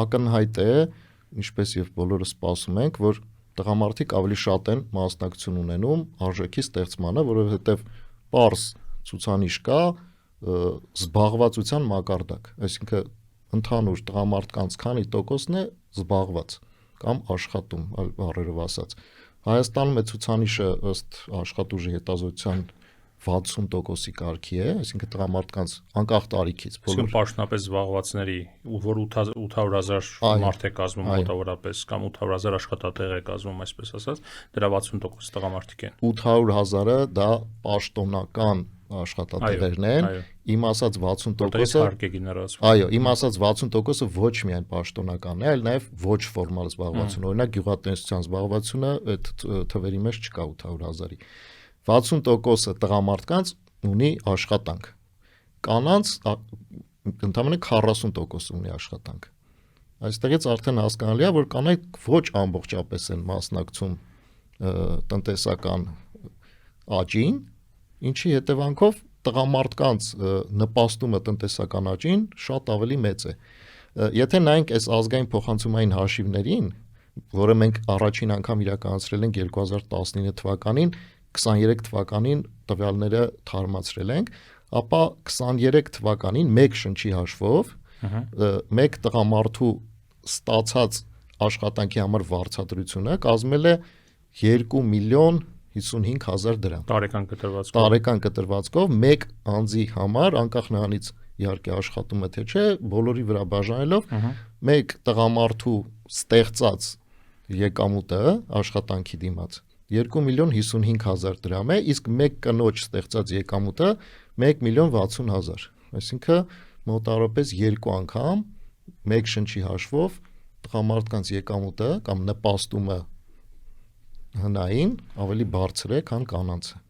ակնհայտ է, ինչպես եւ բոլորը սպասում ենք, որ տղամարդիկ ավելի շատ են մասնակցություն ունենում արժեքի ստեղծմանը, որովհետեւ պարզ ցուցանիշ կա զբաղվածության մակարդակ, այսինքն ընդհանուր տղամարդկանց քանի տոկոսն է զբաղված կամ աշխատում, այլ բառերով ասած։ Հայաստանում է ցուցանիշը ըստ աշխատուժի հետազոտության 60%-ի կարգի է, այսինքն տղամարդկանց անկախ տարիքից Այսինքն պաշտոնապես զբաղվածների, որ 800,000 մարդ է կազմում մոտավորապես կամ 800,000 աշխատատեղ է կազմում, այսպես ասած, դրա 60% տղամարդիկ են։ 800,000-ը դա պաշտոնական աշխատատեղերն են, իմ ասած 60%-ը այո, իմ ասած 60%-ը ոչ միայն պաշտոնական է, այլ նաև ոչ ֆորմալ զբաղվածություն, օրինակ գյուղատնտեսության զբաղվածությունը այդ թվերի մեջ չկա 800,000-ի։ 60%-ը տղամարդկանց ունի աշխատանք, կանանց ընդամենը 40% ունի աշխատանք։ Այստեղից արդեն հասկանալի է, որ կանայք ոչ ամբողջապես են մասնակցում տնտեսական աճին, ինչի հետևանքով տղամարդկանց նպաստումը տնտեսական աճին շատ ավելի մեծ է։ Եթե նայենք այս ազգային փոխանցումային հաշիվներին, որը մենք առաջին անգամ իրականացրել ենք 2019 թվականին, 23 թվականին տվյալները թարմացրել ենք, ապա 23 թվականին մեկ շնչի հաշվով մեկ տղամարդու ստացած աշխատանքի համար վարձատրությունը կազմել է 2 միլիոն 55,000 դրամ տարեկան կտրվածքով մեկ անձի համար, անկախ նրանից իհարկե աշխատում է թե չէ, բոլորի վրա բաժանելով մեկ տղամարդու ստեղծած եկամուտը աշխատանքի դիմաց 2 միլիոն 55,000 դրամ է, իսկ մեկ կնոջ ստեղծած եկամուտը 1 միլիոն 60,000, այսինքն մոտավորապես 2 անգամ մեկ շնչի հաշվով տղամարդկանց եկամուտը կամ նպաստումը հնային ավելի բարձր է, քան կանանցը։